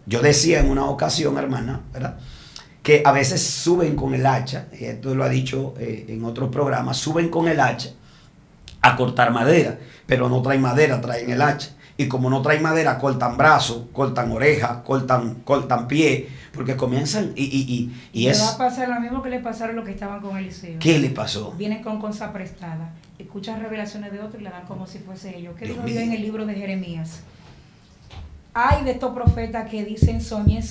Yo decía en una ocasión, hermana, ¿verdad?, que a veces suben con el hacha, y esto lo ha dicho en otros programas, suben con el hacha a cortar madera, pero no traen madera, traen el hacha. Y como no traen madera, cortan brazos, cortan orejas, cortan pie, porque comienzan y Le es... va a pasar lo mismo que le pasaron los que estaban con Eliseo. ¿Qué le pasó? Vienen con cosas prestadas, escuchan revelaciones de otros y le dan como si fuese ellos. ¿Qué Dios dijo Dios mío. en el libro de Jeremías? Hay de estos profetas que dicen soñé,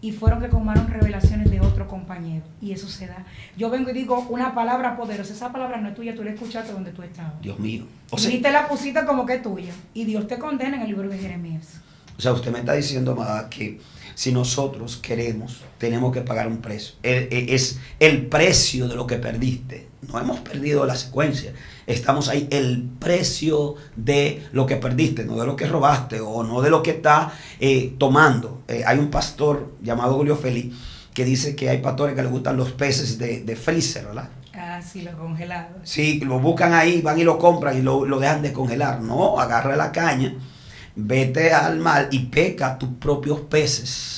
y fueron que tomaron revelaciones de otro compañero. Y eso se da. Yo vengo y digo una palabra poderosa. Esa palabra no es tuya, tú la escuchaste donde tú estabas. Dios mío. Y te la pusiste como que es tuya. Y Dios te condena en el libro de Jeremías. O sea, usted me está diciendo, amada, que si nosotros queremos, tenemos que pagar un precio. Es el precio de lo que perdiste. No hemos perdido la secuencia. Estamos ahí, el precio de lo que perdiste, no de lo que robaste o no de lo que está tomando. Hay un pastor llamado Julio Félix que dice que hay pastores que les gustan los peces de freezer, ¿verdad? Ah, sí, los congelados. Sí, lo buscan ahí, van y lo compran y lo dejan de congelar. No, agarra la caña, vete al mar y pesca tus propios peces.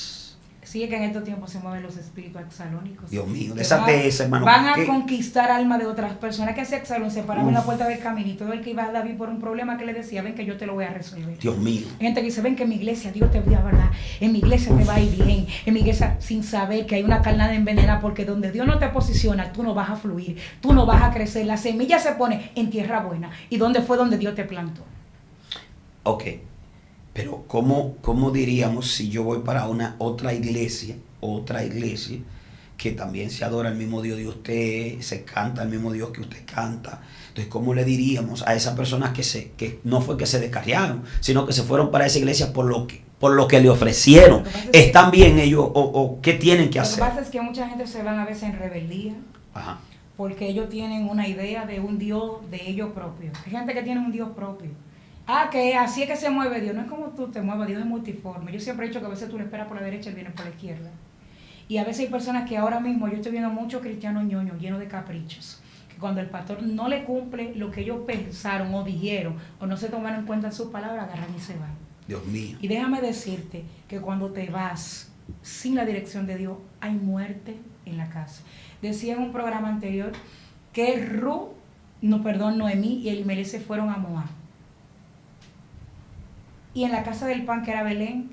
Sí, es que en estos tiempos se mueven los espíritus exalónicos. Dios mío, desate ese, hermano. Van a conquistar alma de otras personas. Que hacía Exalón, se paraba en la puerta del caminito del que iba a David por un problema que le decía, ven que yo te lo voy a resolver. Dios mío. Hay gente que dice, ven que en mi iglesia Dios te voy a hablar, en mi iglesia te va a ir bien, en mi iglesia, sin saber que hay una carnada envenenada, porque donde Dios no te posiciona, tú no vas a fluir, tú no vas a crecer. La semilla se pone en tierra buena. ¿Y dónde fue donde Dios te plantó? Ok. Pero ¿cómo diríamos si yo voy para otra iglesia que también se adora el mismo Dios de usted, se canta el mismo Dios que usted canta? Entonces, ¿cómo le diríamos a esas personas que no fue que se descarriaron, sino que se fueron para esa iglesia por lo que le ofrecieron? ¿Están bien ellos o qué tienen que hacer? Lo que pasa es que mucha gente se van a veces en rebeldía. Ajá. Porque ellos tienen una idea de un Dios de ellos propios. Hay gente que tiene un Dios propio. Ah, que así es que se mueve Dios. No es como tú te muevas, Dios es multiforme. Yo siempre he dicho que a veces tú le esperas por la derecha, Él viene por la izquierda. Y a veces hay personas que ahora mismo, yo estoy viendo muchos cristianos ñoños, llenos de caprichos, que cuando el pastor no le cumple lo que ellos pensaron o dijeron, o no se tomaron en cuenta sus palabras, agarran y se van. Dios mío. Y déjame decirte que cuando te vas sin la dirección de Dios, hay muerte en la casa. Decía en un programa anterior que Noemí y Elimelech se fueron a Moab. Y en la casa del pan, que era Belén,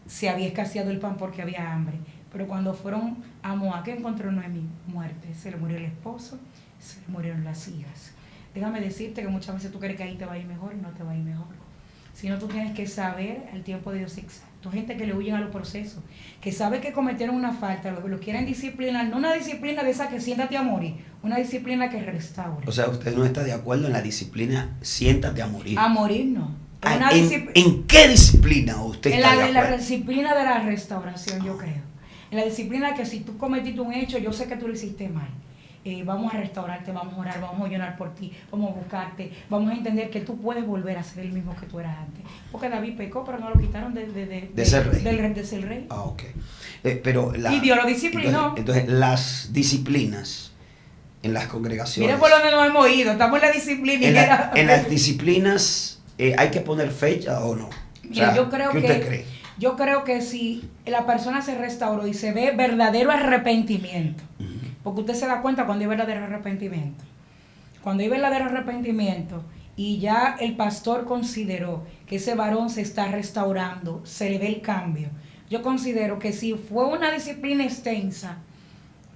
se había escaseado el pan porque había hambre. Pero cuando fueron a Moab, ¿qué encontró Noemí? Muerte. Se le murió el esposo, se le murieron las hijas. Déjame decirte que muchas veces tú crees que ahí te va a ir mejor y no te va a ir mejor. Sino tú tienes que saber el tiempo de Dios exacto. Gente que le huyen a los procesos, que sabe que cometieron una falta, lo quieren disciplinar, no una disciplina de esa que siéntate a morir, una disciplina que restaure. O sea, usted no está de acuerdo en la disciplina siéntate a morir. A morir no. ¿En qué disciplina usted está de acuerdo? En la disciplina de la restauración, yo creo. En la disciplina que si tú cometiste un hecho, yo sé que tú lo hiciste mal. Vamos a restaurarte, vamos a orar, vamos a llorar por ti, vamos a buscarte, vamos a entender que tú puedes volver a ser el mismo que tú eras antes. Porque David pecó, pero no lo quitaron de ser rey. De ser rey. Ah, ok. Y Dios lo disciplinó. Entonces, las disciplinas en las congregaciones. Mira por donde nos hemos ido, estamos en la disciplina. En las disciplinas, ¿hay que poner fecha o no? Mira, o sea, ¿qué usted cree? Yo creo que si la persona se restauró y se ve verdadero arrepentimiento, porque usted se da cuenta cuando hay verdadero arrepentimiento. Cuando hay verdadero arrepentimiento y ya el pastor consideró que ese varón se está restaurando, se le ve el cambio. Yo considero que si fue una disciplina extensa,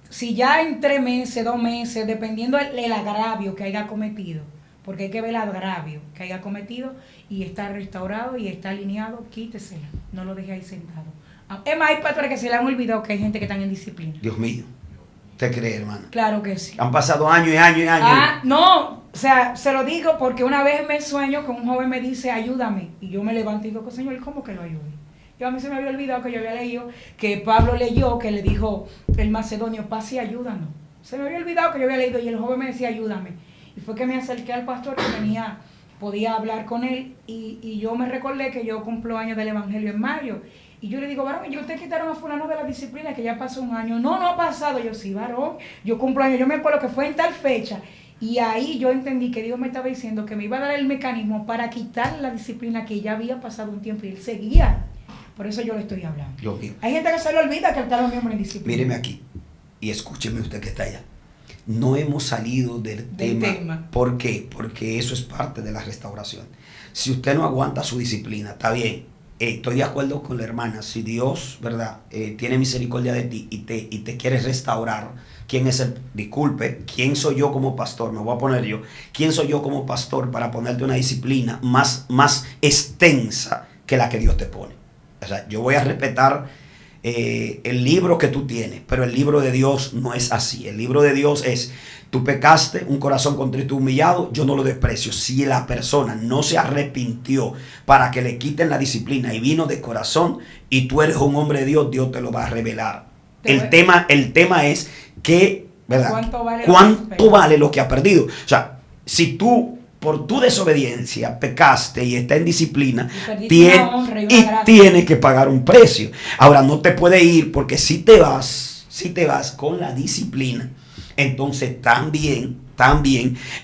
si ya en 3 meses, 2 meses, dependiendo el agravio que haya cometido, porque hay que ver el agravio que haya cometido y está restaurado y está alineado, quítesela, no lo deje ahí sentado. Es más, hay pastores que se le han olvidado que hay gente que está en disciplina. Dios mío, ¿usted cree, hermano? Claro que sí. Han pasado años y años y años. No, o sea, se lo digo porque una vez me sueño que un joven me dice, ayúdame, y yo me levanto y digo, Señor, ¿cómo que lo ayude? Yo a mí se me había olvidado que yo había leído, que Pablo leyó, que le dijo el macedonio, paz y ayúdanos. Se me había olvidado que yo había leído y el joven me decía, ayúdame. Y fue que me acerqué al pastor que podía hablar con él y yo me recordé que yo cumplo años del Evangelio en mayo. Y yo le digo, varón, ¿y ustedes quitaron a fulano de la disciplina que ya pasó un año? No ha pasado. Yo, sí, varón, yo cumplo años. Yo me acuerdo que fue en tal fecha. Y ahí yo entendí que Dios me estaba diciendo que me iba a dar el mecanismo para quitar la disciplina que ya había pasado un tiempo y él seguía. Por eso yo le estoy hablando. Hay gente que se le olvida que está los miembros en disciplina. Míreme aquí y escúcheme usted que está allá. No hemos salido del tema. ¿Por qué? Porque eso es parte de la restauración. Si usted no aguanta su disciplina, está bien. Estoy de acuerdo con la hermana. Si Dios, ¿verdad? Tiene misericordia de ti y te quiere restaurar, ¿quién soy yo como pastor? Me voy a poner yo. ¿Quién soy yo como pastor para ponerte una disciplina más extensa que la que Dios te pone. O sea, yo voy a respetar el libro que tú tienes, pero el libro de Dios no es así. El libro de Dios es: tú pecaste, un corazón contrito y humillado, yo no lo desprecio. Si la persona no se arrepintió para que le quiten la disciplina y vino de corazón, y tú eres un hombre de Dios, Dios te lo va a revelar. El tema es que, ¿verdad? ¿Cuánto vale lo que ha perdido? O sea, si tú por tu desobediencia pecaste y está en disciplina, tiene que pagar un precio. Ahora, no te puede ir, porque si te vas con la disciplina, entonces también,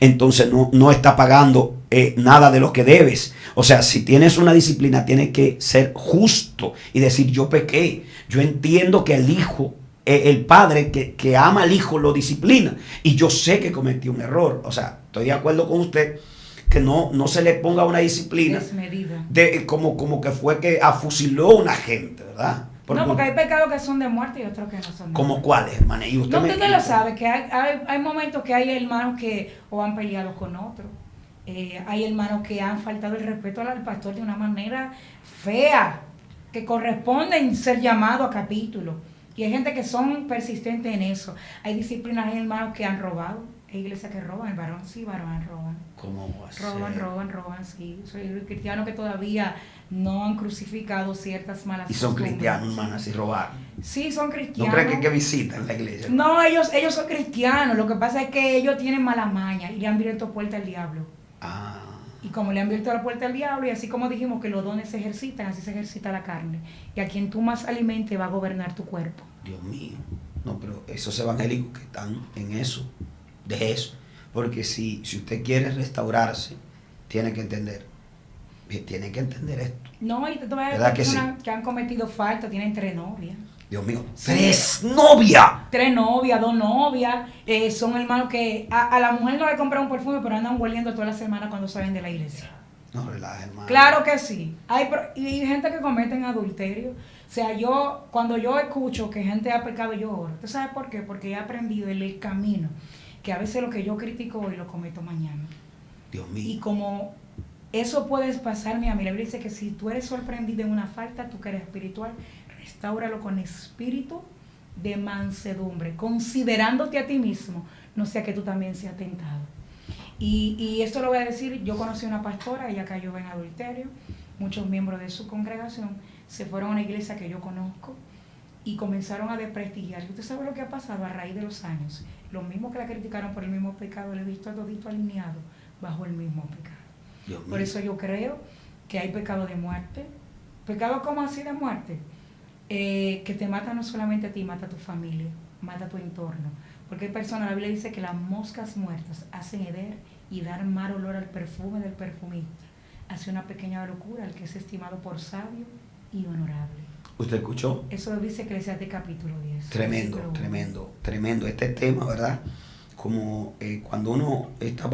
entonces no está pagando nada de lo que debes. O sea, si tienes una disciplina, tienes que ser justo y decir: yo pequé. Yo entiendo que el hijo, el padre que ama al hijo, lo disciplina, y yo sé que cometí un error. O sea, estoy de acuerdo con usted que no se le ponga una disciplina como que fue que afusiló a una gente, ¿verdad? Porque hay pecados que son de muerte y otros que no son de muerte. ¿Cómo cuáles, hermana? Y usted lo sabe, que hay momentos que hay hermanos que o han peleado con otros. Hay hermanos que han faltado el respeto al pastor de una manera fea, que corresponden ser llamados a capítulo. Y hay gente que son persistentes en eso. Hay disciplinas, hay hermanos que han robado. Hay iglesias que roban, el varón sí, varón roban. ¿Cómo va a ser? Roban, sí. Soy cristianos que todavía no han crucificado ciertas malas costumbres. ¿Y son cristianos, hermanas, y robar? Sí, son cristianos. ¿No creen que visitan la iglesia? No, ellos son cristianos. Lo que pasa es que ellos tienen mala maña y le han abierto puerta al diablo. Y como le han abierto la puerta al diablo, y así como dijimos que los dones se ejercitan, así se ejercita la carne. Y a quien tú más alimentes va a gobernar tu cuerpo. Dios mío. No, pero esos evangélicos que están en eso, de eso. Porque si usted quiere restaurarse, tiene que entender esto. No, y todavía hay personas que han cometido falta, tienen 3 novias. Dios mío, sí. 3 novias. 3 novias, 2 novias. Son hermanos que a la mujer no le compran un perfume, pero andan hueliendo toda la semana cuando salen de la iglesia. No relaja, hermano. Claro que sí. Y gente que cometen adulterio. O sea, cuando yo escucho que gente ha pecado, yo oro. ¿Tú sabes por qué? Porque he aprendido el camino, que a veces lo que yo critico hoy lo cometo mañana. Dios mío. Y como eso puede pasarme a mí, la Biblia dice que si tú eres sorprendido en una falta, tú que eres espiritual, restáuralo con espíritu de mansedumbre, considerándote a ti mismo, no sea que tú también seas tentado. Y esto lo voy a decir: yo conocí a una pastora, ella cayó en adulterio, muchos miembros de su congregación se fueron a una iglesia que yo conozco y comenzaron a desprestigiar. ¿Usted sabe lo que ha pasado a raíz de los años? Los mismos que la criticaron por el mismo pecado, le he visto a todito alineado bajo el mismo pecado. Por eso yo creo que hay pecado de muerte. ¿Pecado como así de muerte? Que te mata no solamente a ti, mata a tu familia, mata a tu entorno. Porque hay personas, la Biblia dice que las moscas muertas hacen heder y dar mal olor al perfume del perfumista. Hace una pequeña locura al que es estimado por sabio y honorable. ¿Usted escuchó? Eso dice Eclesiastés capítulo 10. Tremendo este tema, ¿verdad? Como cuando uno está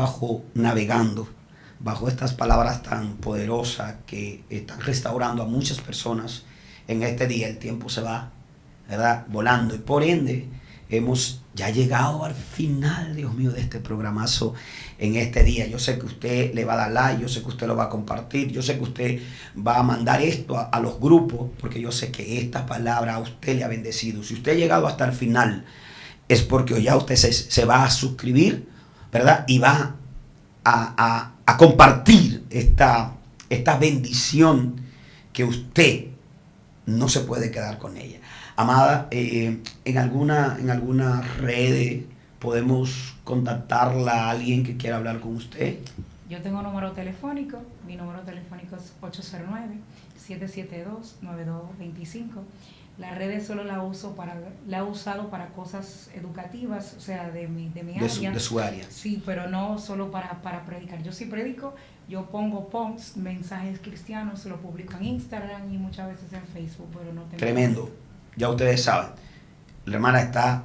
navegando bajo estas palabras tan poderosas que están restaurando a muchas personas en este día, el tiempo se va, ¿verdad?, volando, y por ende hemos ya llegado al final, Dios mío, de este programazo en este día. Yo sé que usted le va a dar like, yo sé que usted lo va a compartir, yo sé que usted va a mandar esto a los grupos, porque yo sé que esta palabra a usted le ha bendecido. Si usted ha llegado hasta el final, es porque ya usted se va a suscribir, ¿verdad?, y va a compartir esta bendición que usted no se puede quedar con ella. Amada, en alguna red podemos contactarla a alguien que quiera hablar con usted. Yo tengo un número telefónico, mi número telefónico es 809-772-9225. Las redes solo la he usado para cosas educativas, o sea, de mi área. De su área. Sí, pero no solo para predicar. Yo sí predico, yo pongo posts, mensajes cristianos, lo publico en Instagram y muchas veces en Facebook, pero no tengo... Tremendo. Ya ustedes saben, la hermana está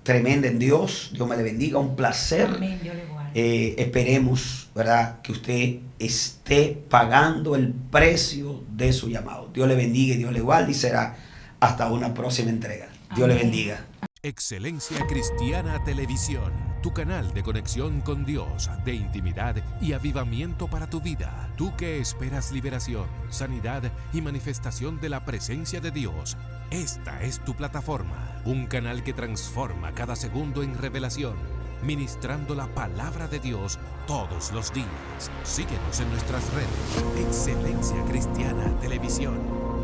tremenda en Dios. Dios me le bendiga, un placer. Amén, Dios le guarde. Esperemos, ¿verdad?, que usted esté pagando el precio de su llamado. Dios le bendiga y Dios le guarde, y será hasta una próxima entrega. Dios le bendiga. Excelencia Cristiana Televisión, tu canal de conexión con Dios, de intimidad y avivamiento para tu vida. Tú que esperas liberación, sanidad y manifestación de la presencia de Dios, esta es tu plataforma, un canal que transforma cada segundo en revelación, ministrando la palabra de Dios todos los días. Síguenos en nuestras redes. Excelencia Cristiana Televisión.